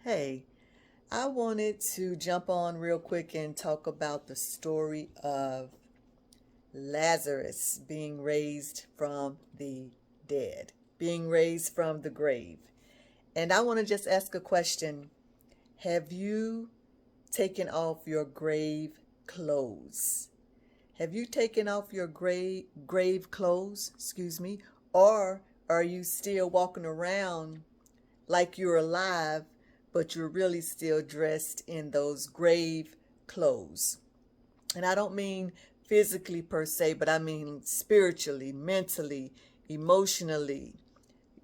Hey, I wanted to jump on real quick and talk about the story of Lazarus being raised from the dead, being raised from the grave. And I want to just ask a question. Have you taken off your grave clothes? Have you taken off your grave clothes, or are you still walking around like you're alive, but you're really still dressed in those grave clothes? And I don't mean physically per se, but I mean spiritually, mentally, emotionally,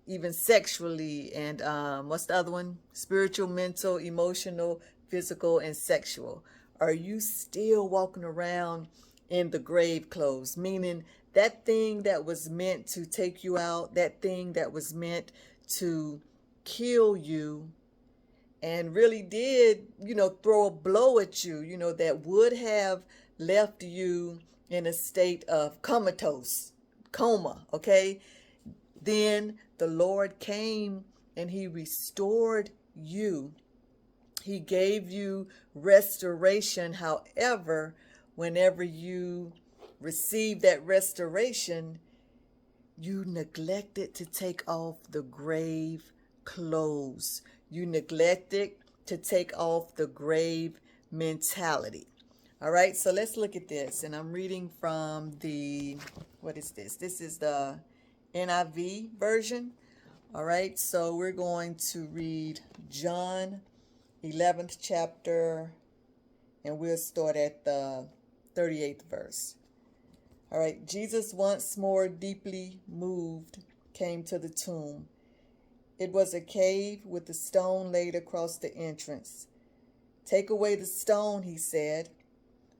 even sexually, and what's the other one? Spiritual, mental, emotional, physical, and sexual. Are you still walking around in the grave clothes? Meaning that thing that was meant to take you out, that thing that was meant to kill you, and really did, throw a blow at you, that would have left you in a state of coma, okay? Then the Lord came and he restored you. He gave you restoration. However, whenever you received that restoration, you neglected to take off the grave clothes. You neglected to take off the grave mentality. All right, so let's look at this. And I'm reading from what is this? This is the NIV version. All right, so we're going to read John 11th chapter, and we'll start at the 38th verse. All right, Jesus, once more deeply moved, came to the tomb. It was a cave with a stone laid across the entrance. "Take away the stone," he said.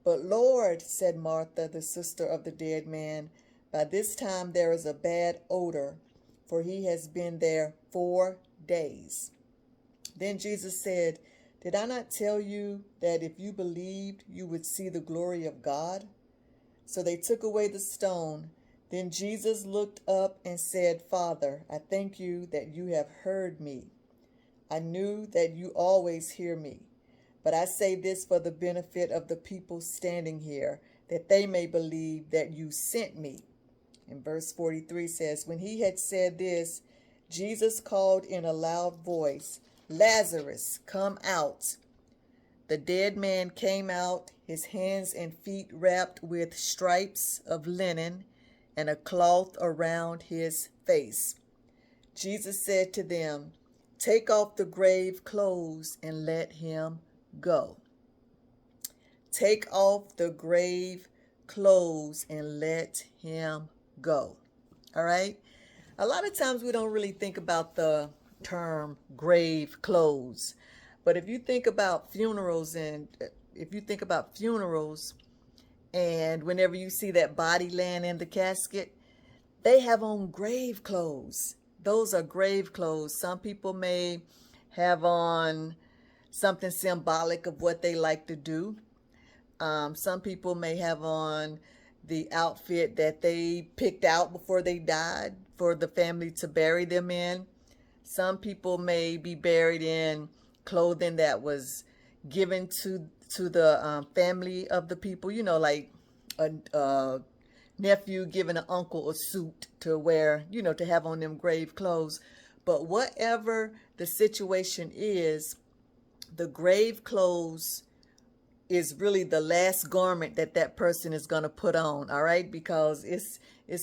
"But Lord," said Martha, the sister of the dead man, "by this time there is a bad odor, for he has been there 4 days." Then Jesus said, "Did I not tell you that if you believed, you would see the glory of God?" So they took away the stone. Then Jesus looked up and said, "Father, I thank you that you have heard me. I knew that you always hear me. But I say this for the benefit of the people standing here, that they may believe that you sent me." And verse 43 says, when he had said this, Jesus called in a loud voice, "Lazarus, come out." The dead man came out, his hands and feet wrapped with stripes of linen and a cloth around his face. Jesus said to them, "Take off the grave clothes and let him go." Take off the grave clothes and let him go. All right? A lot of times we don't really think about the term grave clothes. But if you think about funerals, and whenever you see that body laying in the casket, they have on grave clothes. Those are grave clothes. Some people may have on something symbolic of what they like to do. Some people may have on the outfit that they picked out before they died for the family to bury them in. Some people may be buried in clothing that was given to the family of the people, like a nephew giving an uncle a suit to wear, to have on them grave clothes. But whatever the situation is, the grave clothes is really the last garment that person is going to put on, all right? Because it's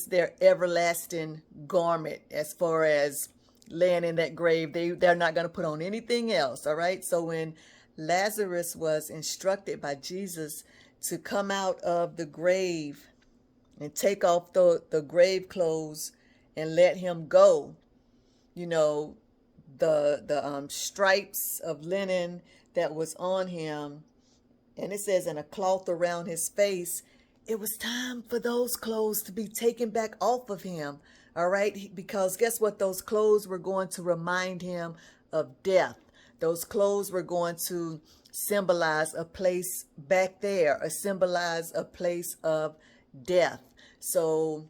their everlasting garment as far as laying in that grave. They're not going to put on anything else, all right? So when Lazarus was instructed by Jesus to come out of the grave and take off the grave clothes and let him go, the stripes of linen that was on him, and it says, and a cloth around his face, it was time for those clothes to be taken back off of him. All right, because guess what? Those clothes were going to remind him of death. Those clothes were going to symbolize a place back there, or symbolize a place of death. So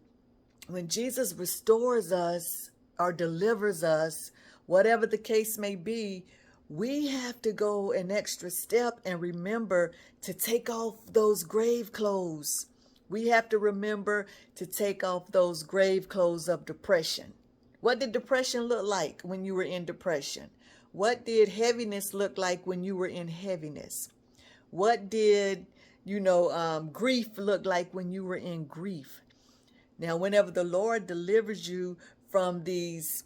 when Jesus restores us or delivers us, whatever the case may be, we have to go an extra step and remember to take off those grave clothes. We have to remember to take off those grave clothes of depression. What did depression look like when you were in depression? What did heaviness look like when you were in heaviness? What did, grief look like when you were in grief? Now, whenever the Lord delivers you from these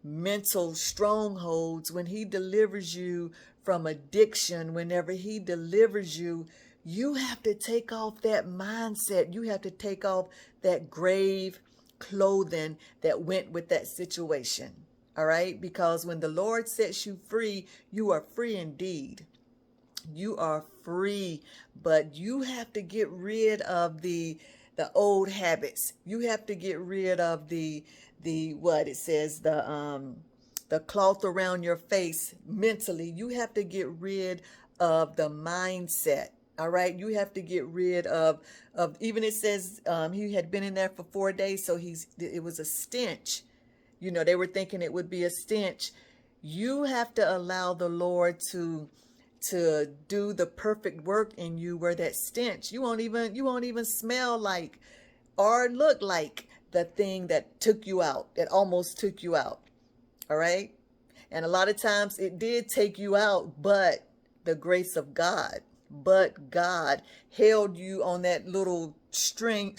mental strongholds, when he delivers you from addiction, whenever he delivers you, you have to take off that mindset. You have to take off that grave clothing that went with that situation. All right? Because when the Lord sets you free, you are free indeed. You are free, but you have to get rid of the old habits. You have to get rid of the what it says, the cloth around your face mentally. You have to get rid of the mindset. All right, you have to get rid of even it says he had been in there for 4 days, so it was a stench. They were thinking it would be a stench. You have to allow the Lord to do the perfect work in you, where that stench, you won't even smell like or look like the thing that took you out, that almost took you out. All right. And a lot of times it did take you out, but the grace of God, but God held you on that little string.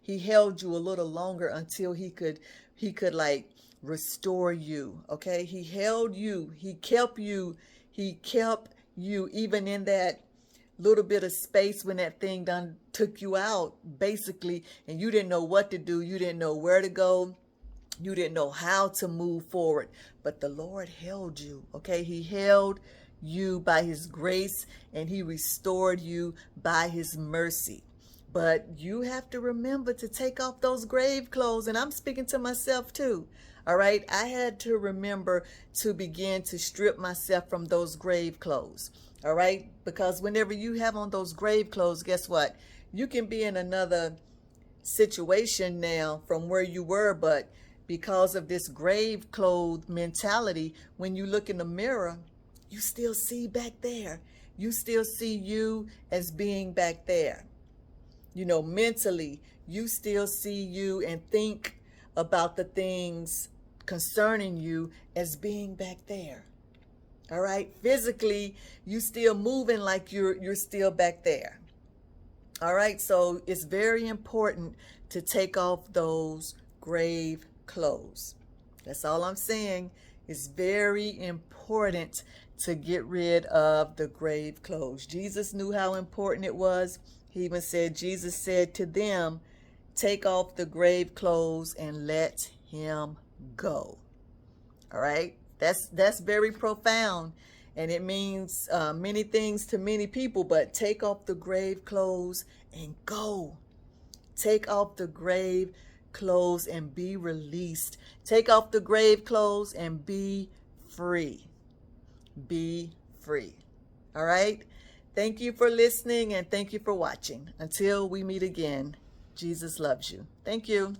He held you a little longer until he could like restore you. Okay. He held you. He kept you even in that little bit of space when that thing done took you out, basically, and you didn't know what to do. You didn't know where to go. You didn't know how to move forward, but the Lord held you. Okay. He held you by his grace, and he restored you by his mercy. But you have to remember to take off those grave clothes. And I'm speaking to myself too. All right. I had to remember to begin to strip myself from those grave clothes. All right. Because whenever you have on those grave clothes, guess what? You can be in another situation now from where you were, but because of this grave clothes mentality, when you look in the mirror, you still see back there. You still see you as being back there. Mentally, you still see you and think about the things concerning you as being back there. All right. Physically, you still moving like you're still back there. All right. So it's very important to take off those grave clothes. That's all I'm saying. It's very important to get rid of the grave clothes. Jesus knew how important it was. He even said, Jesus said to them, take off the grave clothes and let him go. All right. That's very profound. And it means many things to many people, but take off the grave clothes and go. Take off the grave clothes and be released. Take off the grave clothes and be free. Be free. All right. Thank you for listening, and thank you for watching. Until we meet again, Jesus loves you. Thank you.